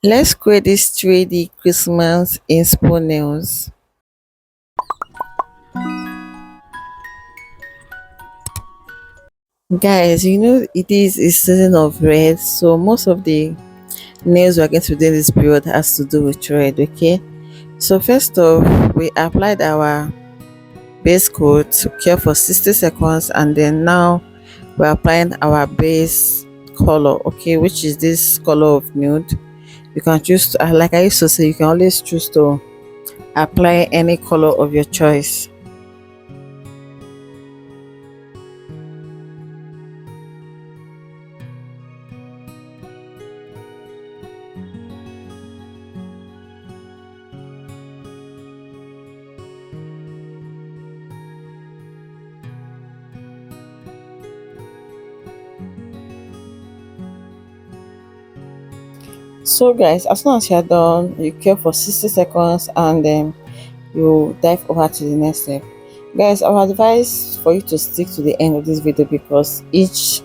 Let's create this 3D Christmas inspo nails. Guys, it is season of red, so most of the nails we're going to do this period has to do with red, okay? So first off, we applied our base coat to cure for 60 seconds, and then now we're applying our base color, okay, which is this color of nude. You can choose to, like I used to say, you can always choose to apply any color of your choice. So guys, as soon as you're done, you cure for 60 seconds, and then you dive over to the next step. Guys, our advice for you to stick to the end of this video, because each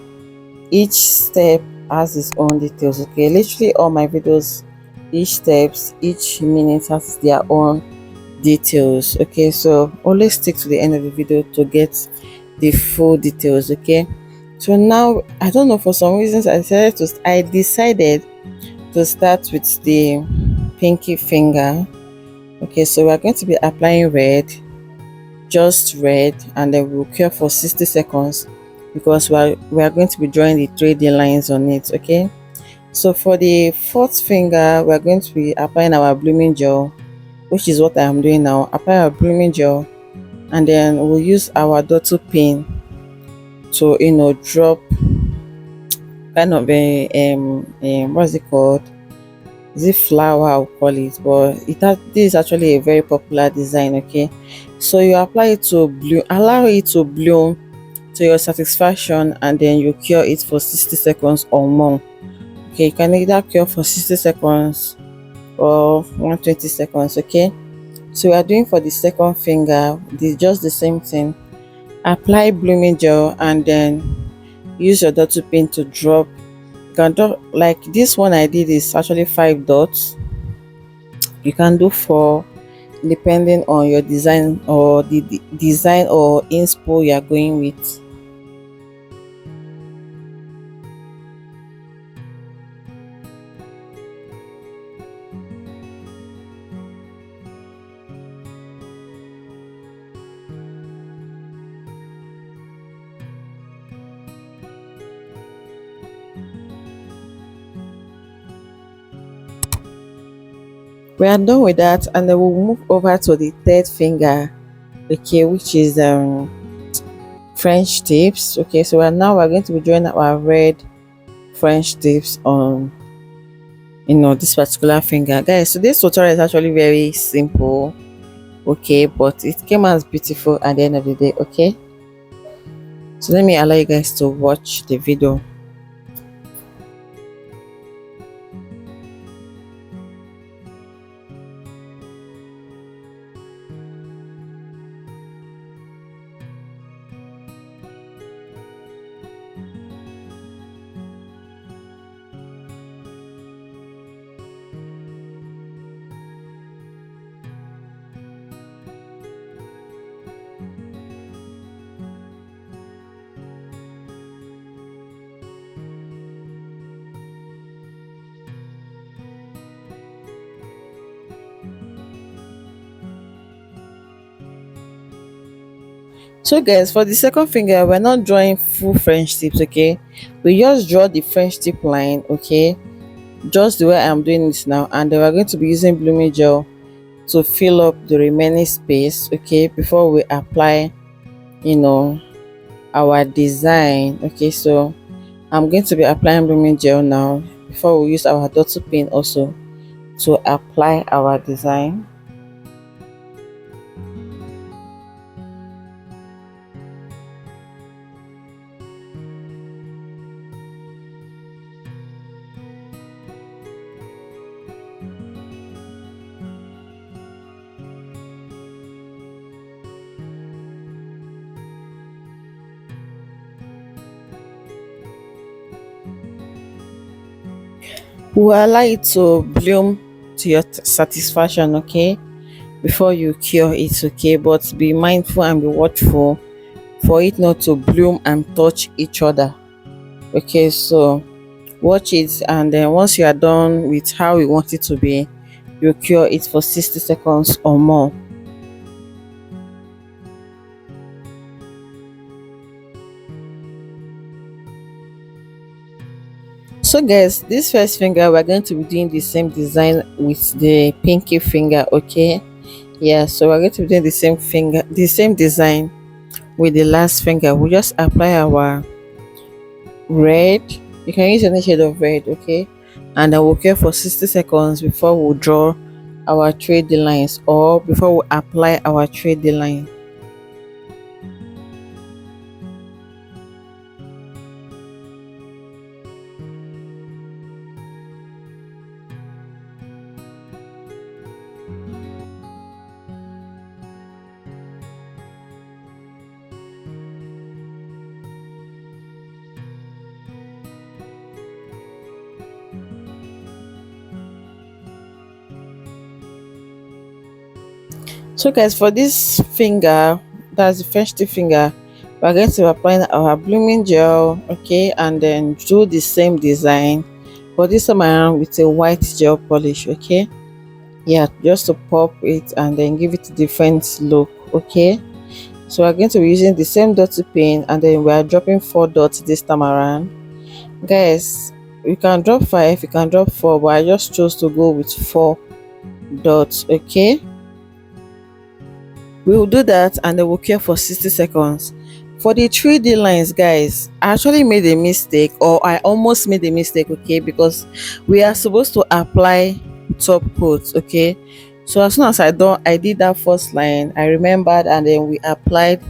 step has its own details, okay? Literally all my videos, each steps, each minute has their own details, okay? So always stick to the end of the video to get the full details, okay? So now, I don't know, for some reasons I decided to start with the pinky finger. Okay, so we're going to be applying red, just red, and then we'll cure for 60 seconds, because we are going to be drawing the 3D lines on it, okay? So for the fourth finger, we're going to be applying our blooming gel, which is what I'm doing now. Apply our blooming gel, and then we'll use our dotto pin to drop kind of a what's it called, is it flower, I'll call it, but this is actually a very popular design, okay? So you apply it to bloom, allow it to bloom to your satisfaction, and then you cure it for 60 seconds or more. Okay, you can either cure for 60 seconds or 120 seconds, okay? So we are doing for the second finger, just the same thing. Apply blooming gel, and then use your dot pin to drop. You can drop, like this one I did is actually 5 dots. You can do 4, depending on your design or the design or inspo you are going with. We are done with that, and then we'll move over to the third finger, okay, which is French tips. Okay, so we're going to be drawing our red French tips on this particular finger, guys. So this tutorial is actually very simple, okay, but it came out beautiful at the end of the day, okay? So let me allow you guys to watch the video. So guys, for the second finger, we're not drawing full French tips, okay? We just draw the French tip line, okay, just the way I'm doing it now, and then we're going to be using blooming gel to fill up the remaining space, okay, before we apply you know our design. Okay, so I'm going to be applying blooming gel now before we use our dot pin also to apply our design. We will allow it to bloom to your satisfaction, okay, before you cure it, okay, but be mindful and be watchful for it not to bloom and touch each other, okay. So watch it, and then once you are done with how you want it to be, you cure it for 60 seconds or more. So guys, this first finger we're going to be doing the same design with the pinky finger, okay. Yeah, so we're going to be doing the same finger, the same design with the last finger. We just apply our red. You can use any shade of red, okay, and then we'll care for 60 seconds before we draw our 3D lines, or before we apply our 3D line. So guys, for this finger, that's the festive finger, we're going to apply our blooming gel, okay, and then do the same design, but this time around with a white gel polish, okay. Yeah, just to pop it and then give it a different look, okay. So we're going to be using the same dirty pin, and then we are dropping 4 dots this time around. Guys, you can drop 5, you can drop 4, but I just chose to go with 4 dots, okay. We will do that, and then we'll cure for 60 seconds. For the 3D lines, guys, I actually made a mistake, or I almost made a mistake, okay, because we are supposed to apply top coat, okay. So as soon as I did that first line, I remembered, and then we applied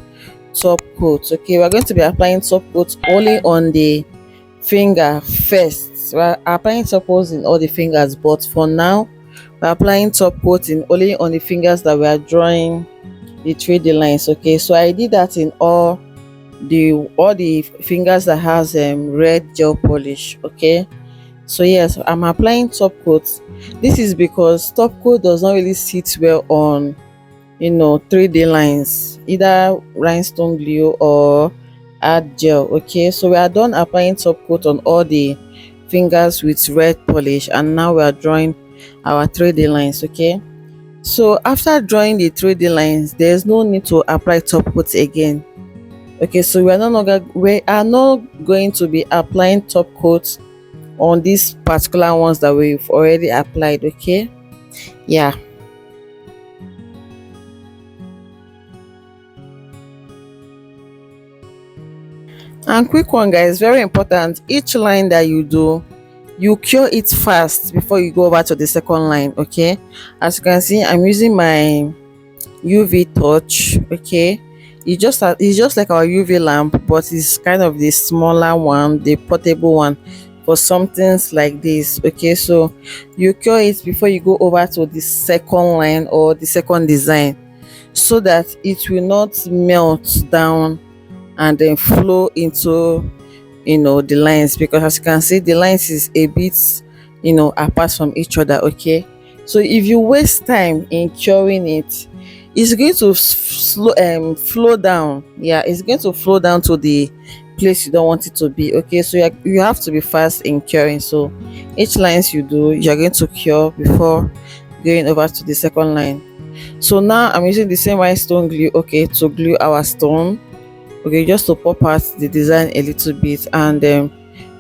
top coat, okay. We're going to be applying top coat only on the finger first. We're applying top coats in all the fingers, but for now we're applying top coat in only on the fingers that we are drawing the 3D lines, okay. So I did that in all the fingers that has red gel polish, okay. So yes, I'm applying top coat. This is because top coat does not really sit well on 3D lines, either rhinestone glue or art gel, okay. So we are done applying top coat on all the fingers with red polish, and now we are drawing our 3D lines, okay. So after drawing the 3D lines, there's no need to apply top coat again, okay. So we are not going to be applying top coat on these particular ones that we've already applied, okay. Yeah. And quick one, guys, very important, each line that you do, you cure it fast before you go over to the second line, okay. As you can see, I'm using my UV torch, okay. It's just like our UV lamp, but it's kind of the smaller one, the portable one, for some things like this, okay. So you cure it before you go over to the second line or the second design, so that it will not melt down and then flow into the lines, because as you can see, the lines is a bit apart from each other, okay. So if you waste time in curing it, it's going to flow down. Yeah, it's going to flow down to the place you don't want it to be, okay. So you have to be fast in curing. So each lines you do, you're going to cure before going over to the second line. So now I'm using the same white stone glue, okay, to glue our stone, okay, just to pop out the design a little bit. And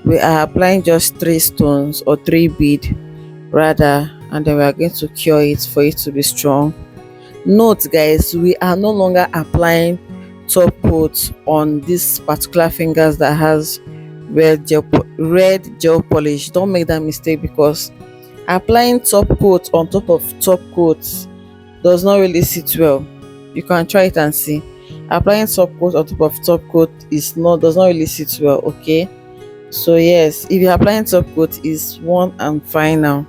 we are applying just 3 stones, or 3 bead rather, and then we are going to cure it for it to be strong. Note, guys, we are no longer applying top coat on this particular fingers that has red gel polish. Don't make that mistake, because applying top coat on top of top coat does not really sit well. You can try it and see. Applying top coat on top of top coat does not really sit well, okay. So yes, if you're applying top coat, is one and fine now.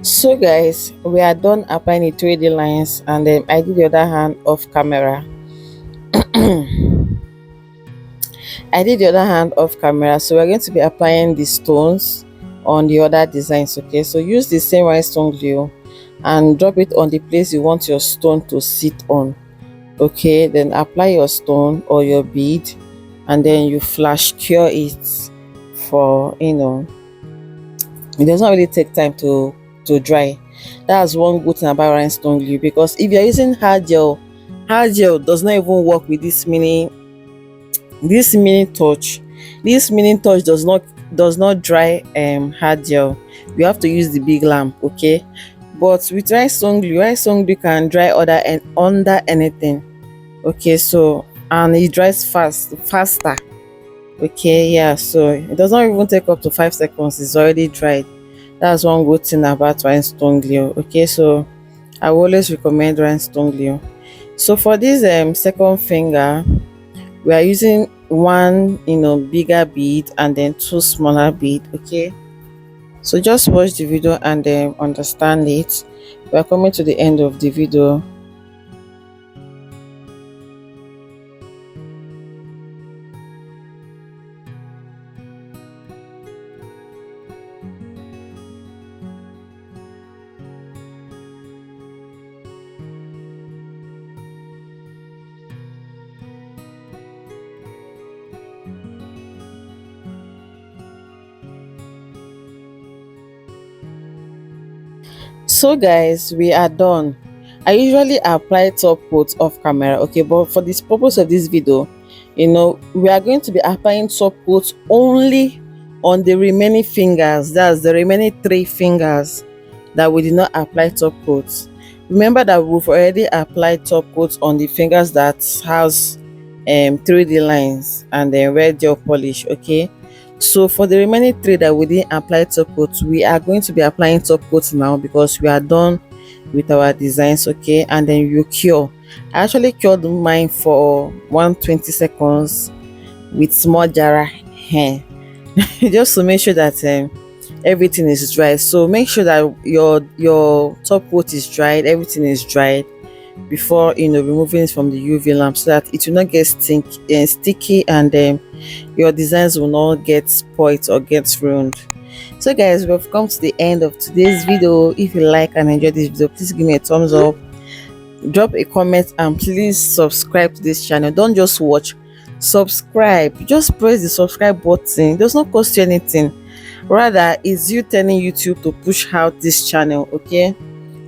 So guys, we are done applying the 3D lines, and then I did the other hand off camera. I did the other hand off camera. So we're going to be applying the stones on the other designs. Okay, so use the same rhinestone glue and drop it on the place you want your stone to sit on. Okay, then apply your stone or your bead, and then you flash cure it for, it does not really take time to dry. That's one good thing about rhinestone glue, because if you're using hard gel does not even work with this mini touch. This mini touch does not dry hard gel. You have to use the big lamp. Okay, but with rhinestone glue can dry under anything. Okay, so, and it dries faster. Okay, yeah, so it does not even take up to 5 seconds, it's already dried. That's one good thing about rhinestone glue. Okay, so I will always recommend rhinestone glue. So for this second finger, we are using one bigger bead and then two smaller bead. Okay, so just watch the video and then understand it. We are coming to the end of the video. So guys, we are done. I usually apply top coat off camera, okay, but for this purpose of this video, we are going to be applying top coat only on the remaining fingers. That's the remaining three fingers that we did not apply top coat. Remember that we've already applied top coat on the fingers that has 3D lines and then red gel polish. Okay, so for the remaining three that we didn't apply top coat, we are going to be applying top coat now, because we are done with our designs. Okay, and then you cure. I actually cured mine for 120 seconds with small jara hair just to make sure that everything is dry. So make sure that your top coat is dried, everything is dried before removing it from the UV lamp, so that it will not get sticky, and your designs will not get spoiled or get ruined. So guys, we've come to the end of today's video. If you like and enjoy this video, please give me a thumbs up, drop a comment, and please subscribe to this channel. Don't just watch, subscribe. Just press the subscribe button. It does not cost you anything, rather it's you telling YouTube to push out this channel. Okay,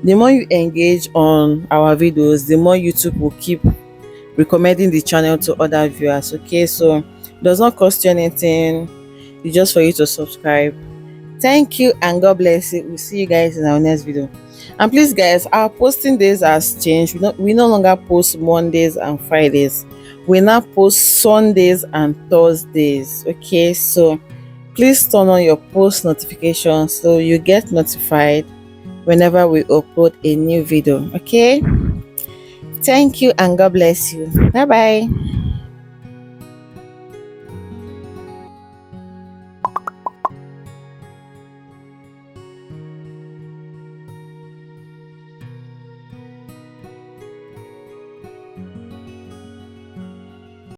the more you engage on our videos, the more YouTube will keep recommending the channel to other viewers. Okay, so it does not cost you anything, it's just for you to subscribe. Thank you and God bless you. We'll see you guys in our next video. And please guys, our posting days has changed. We no longer post Mondays and Fridays, we now post Sundays and Thursdays. Okay, so please turn on your post notifications so you get notified whenever we upload a new video. Okay, thank you and God bless you. Bye bye.